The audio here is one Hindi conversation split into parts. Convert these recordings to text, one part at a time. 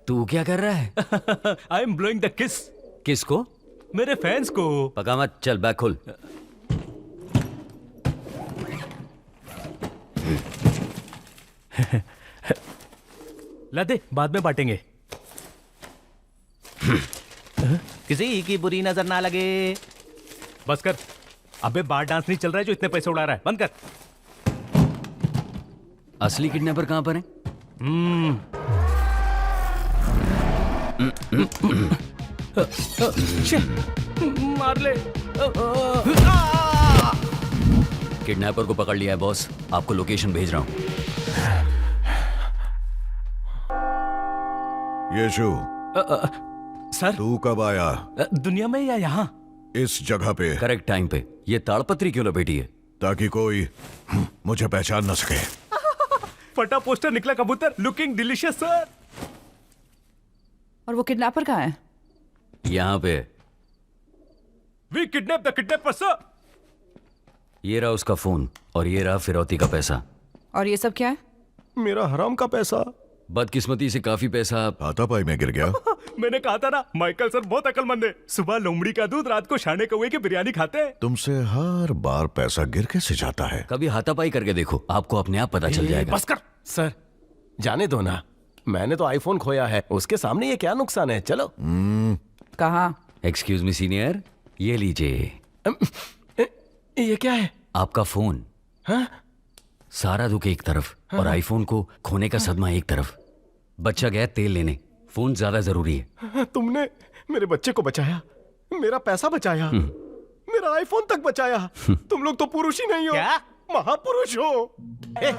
तू क्या कर रहा है? आई एम ब्लोइंग द किस। किसको? मेरे फैंस को। पका मत, चल बैग खोल। ला दे, बाद में बांटेंगे। किसी की बुरी नजर ना लगे। बस कर। अबे बार डांस नहीं चल रहा है जो इतने पैसे उड़ा रहा है, बंद कर। असली किडनैपर कहां पर है? मार ले। किडनैपर को पकड़ लिया है बॉस, आपको लोकेशन भेज रहा हूं। यीशु, सर तू कब आया? दुनिया में या यहाँ? इस जगह पे करेक्ट टाइम पे। ये ताड़पत्री क्यों लपेटी है? ताकि कोई मुझे पहचान न सके। फटा पोस्टर निकला कबूतर, लुकिंग डिलीशियस सर। और वो किडनैपर कहाँ है? यहाँ पे। We kidnap the kidnapper sir. ये रहा उसका फोन और ये रहा फिरौती का पैसा। और ये सब क्या है? मेरा हराम का पैसा। बदकिस्मती से काफी पैसा हाथापाई में गिर गया। मैंने कहा था ना, माइकल सर बहुत अकलमंद है। सुबह लोमड़ी का दूध, रात को शाने कौवे की बिरयानी खाते हैं। तुमसे हर बार पैसा गिर कैसे जाता है? कभी हाथापाई करके देखो, आपको अपने आप पता चल जाएगा। बस कर। सर जाने दो ना, मैंने तो आईफोन खोया है, उसके सामने ये क्या नुकसान है। चलो। कहाँ? एक्सक्यूज मी सीनियर, ये लीजिए। ये क्या है? आपका फोन। हाँ? सारा दुख एक तरफ और आईफोन को खोने का सदमा एक तरफ। बच्चा गया तेल लेने, फोन ज्यादा जरूरी है। तुमने मेरे बच्चे को बचाया, मेरा पैसा बचाया, मेरा आईफोन तक बचाया। तुम लोग तो पुरुष ही नहीं हो। क्या? महापुरुष हो।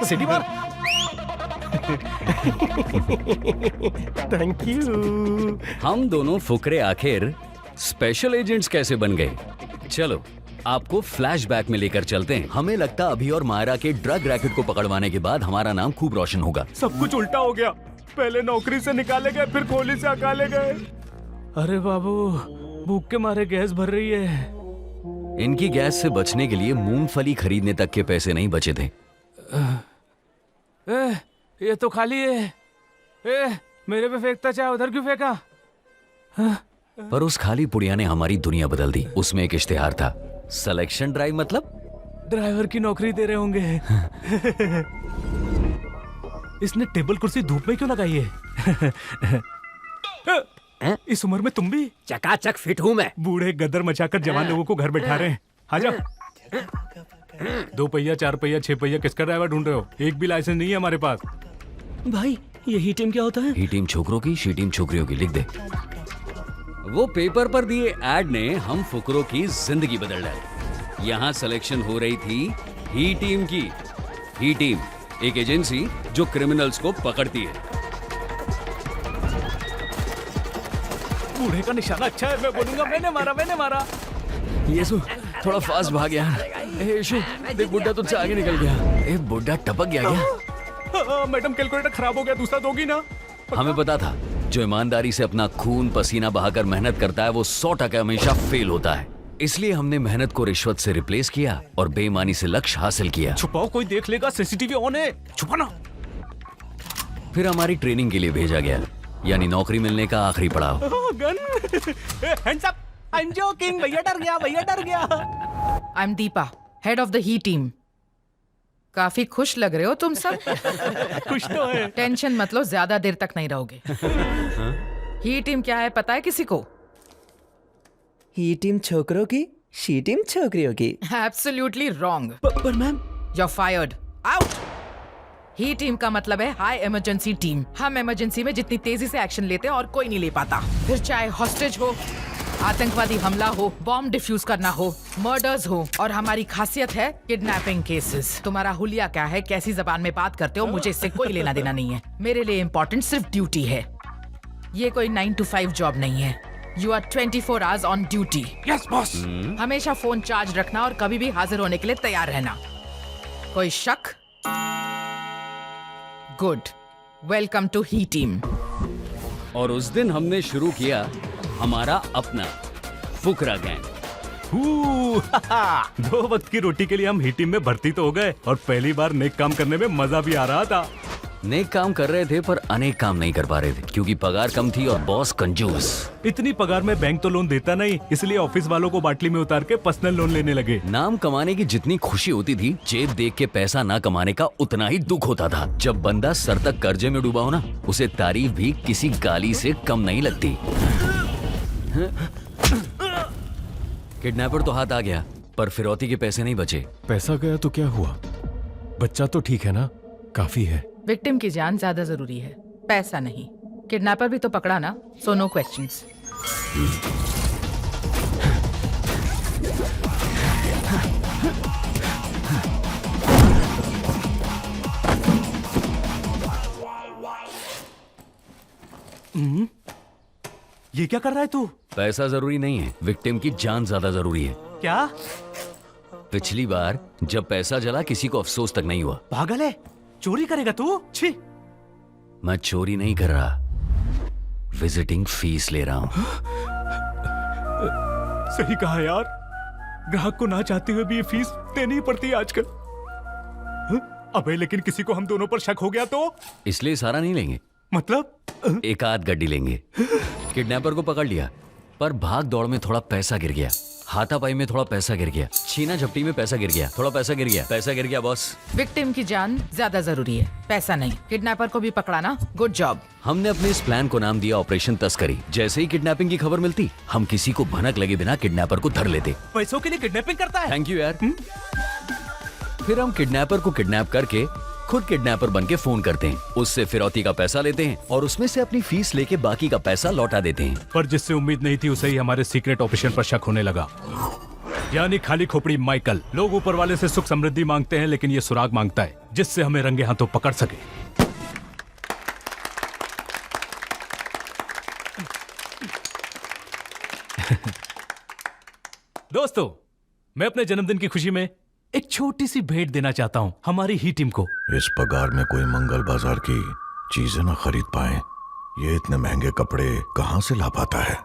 City bar. Thank you. हम दोनों फुकरे आखिर स्पेशल एजेंट्स कैसे बन गए? चलो आपको फ्लैशबैक में लेकर चलते हैं। हमें लगता अभी और मायरा के ड्रग रैकेट को पकड़वाने के बाद हमारा नाम खूब रोशन होगा। सब कुछ उल्टा हो गया। पहले नौकरी से निकाले गए, फिर खोली से अकाले गए। अरे बाबू, भूख के मारे गैस भर रही है। इनकी गैस से बचने के लिए मूंगफली खरीदने तक के पैसे नहीं बचे थे। ये तो खाली है। मेरे पे फेंकता चाहे उधर क्यों फेंका? पर उस खाली पुड़िया ने हमारी दुनिया बदल दी। उसमें एक इश्तेहार था, सिलेक्शन ड्राइव। मतलब ड्राइवर की नौकरी दे रहे होंगे। इसने टेबल कुर्सी धूप में क्यों लगाई है? इस उम्र में तुम भी? चकाचक फिट हूँ मैं। बूढ़े गदर मचाकर जवान लोगों को घर बैठा रहे हैं। आजा। 2 पहिया, 4 पहिया, 6 पहिया किसका ड्राइवर ढूंढ रहे हो? एक भी लाइसेंस नहीं है हमारे पास। भाई ये ही टीम क्या होता है? ही टीम छोकरों की, शी टीम छोकरियों की। लिख दे। वो पेपर पर दिए ऐड ने हम फुकरों की जिंदगी बदल डाली। यहाँ सिलेक्शन हो रही थी ही टीम की। ही टीम एक एजेंसी जो क्रिमिनल्स को पकड़ती है। बूढ़े का निशाना अच्छा है, मैं बोलूंगा मैंने मारा। यीशु थोड़ा फास्ट भाग यार। यीशु देख, बुड्ढा तुझसे आगे निकल गया। बुड्ढा टपक गया क्या? मैडम कैलकुलेटर खराब हो गया, दूसरा दोगी ना? हमें पता था जो ईमानदारी से अपना खून पसीना बहाकर मेहनत करता है वो 100% हमेशा फेल होता है। इसलिए हमने मेहनत को रिश्वत से रिप्लेस किया और बेईमानी से लक्ष्य हासिल किया। छुपाओ, कोई देख लेगा, सीसीटीवी ऑन है, छुपाना। फिर हमारी ट्रेनिंग के लिए भेजा गया, यानी नौकरी मिलने का आखिरी पड़ाव। Gun. Hands up. I am joking. भैया डर गया। I am Deepa, head of the he team. काफी खुश लग रहे हो तुम सब। कुछ तो है। टेंशन मत लो, ज्यादा देर तक नहीं रहोगे। ही टीम क्या है पता है किसी को? ही टीम छोकरों की, शी टीम छोकरियों की। Absolutely wrong. पर ma'am, you are fired. Out. He team का मतलब है हाई इमरजेंसी टीम। हम इमरजेंसी में जितनी तेजी से एक्शन लेते हैं और कोई नहीं ले पाता। फिर चाहे हॉस्टेज हो, आतंकवादी हमला हो, बॉम्ब डिफ्यूज करना हो, मर्डर्स हो, और हमारी खासियत है किडनैपिंग केसेस। तुम्हारा हुलिया क्या है, कैसी जबान में बात करते हो, मुझे इससे कोई लेना देना नहीं है। मेरे लिए इम्पोर्टेंट सिर्फ ड्यूटी है। ये कोई 9 to 5 जॉब नहीं है। You are 24 hours on duty. Yes boss. हमेशा फोन चार्ज रखना और कभी भी हाजिर होने के लिए तैयार रहना। कोई शक? Good. Welcome to the team. और उस दिन हमने शुरू किया हमारा अपना फुकरा गैंग। दो वक्त की रोटी के लिए हम ही टीम में भर्ती तो हो गए और पहली बार नेक काम करने में मजा भी आ रहा था। नेक काम कर रहे थे पर अनेक काम नहीं कर पा रहे थे क्योंकि पगार कम थी और बॉस कंजूस। इतनी पगार में बैंक तो लोन देता नहीं, इसलिए ऑफिस वालों को बाटली में उतार के पर्सनल लोन लेने लगे। नाम कमाने की जितनी खुशी होती थी, जेब देख के पैसा ना कमाने का उतना ही दुख होता था। जब बंदा सर तक कर्जे में डूबा हो ना, उसे तारीफ भी किसी गाली से कम नहीं लगती। किडनैपर तो हाथ आ गया पर फिरौती के पैसे नहीं बचे। पैसा गया तो क्या हुआ, बच्चा तो ठीक है ना, काफी है। विक्टिम की जान ज्यादा जरूरी है, पैसा नहीं। किडनैपर भी तो पकड़ा ना, सो नो क्वेश्चंस। ये क्या कर रहा है तू? पैसा जरूरी नहीं है, विक्टिम की जान ज्यादा जरूरी है। क्या पिछली बार जब पैसा जला किसी को अफसोस तक नहीं हुआ। पागल है? चोरी करेगा तू? छी। मैं चोरी नहीं कर रहा, विजिटिंग फीस ले रहा हूं। सही कहा यार, ग्राहक को ना चाहते हुए भी ये फीस देनी ही पड़ती है आजकल। अबे लेकिन किसी को हम दोनों पर शक हो गया तो? इसलिए सारा नहीं लेंगे, मतलब एक आध गड्डी लेंगे। किडनैपर को पकड़ लिया पर भाग दौड़ में थोड़ा पैसा गिर गया, हाथापाई में थोड़ा पैसा गिर गया, छीना झपटी में पैसा गिर गया, थोड़ा पैसा गिर गया, पैसा गिर गया बॉस। विक्टिम की जान ज्यादा जरूरी है, पैसा नहीं। किडनैपर को भी पकड़ा ना, गुड जॉब। हमने अपने इस प्लान को नाम दिया ऑपरेशन तस्करी। जैसे ही किडनैपिंग की खबर मिलती, हम किसी को भनक लगे बिना किडनैपर को धर लेते। पैसों के लिए किडनैपिंग करता है? थैंक यू यार। फिर हम किडनैपर को किडनैप करके खुद किडनैपर बन के फोन करते हैं, उससे फिरौती का पैसा लेते हैं और उसमें से अपनी फीस लेके बाकी का पैसा लौटा देते हैं। पर जिससे उम्मीद नहीं थी उसे ही हमारे सीक्रेट ऑपरेशन पर शक होने लगा। यानी खाली खोपड़ी माइकल। लोग ऊपर वाले से सुख समृद्धि मांगते हैं लेकिन ये सुराग मांगता है जिससे हमें रंगे हाथों पकड़ सके। दोस्तों, मैं अपने जन्मदिन की खुशी में एक छोटी सी भेंट देना चाहता हूं हमारी ही टीम को। इस पगार में कोई मंगल बाजार की चीजें ना खरीद पाए, ये इतने महंगे कपड़े कहां से ला पाता है?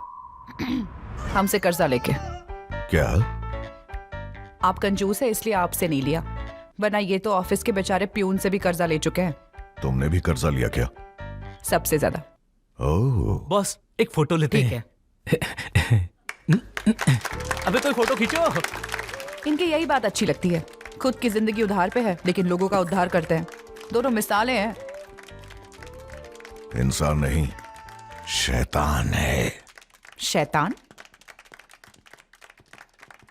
हमसे कर्जा लेके। क्या? आप कंजूस है इसलिए आपसे नहीं लिया, वरना ये तो ऑफिस के बेचारे प्यून से भी कर्जा ले चुके हैं। तुमने भी कर्जा लिया क्या? सबसे ज्यादा। ओह, बॉस एक फोटो लेते ठीक हैं। है। अबे कोई फोटो खींचो। इनकी यही बात अच्छी लगती है, खुद की जिंदगी उधार पे है लेकिन लोगों का उद्धार करते हैं। दोनों मिसालें हैं। इंसान नहीं, शैतान है। शैतान?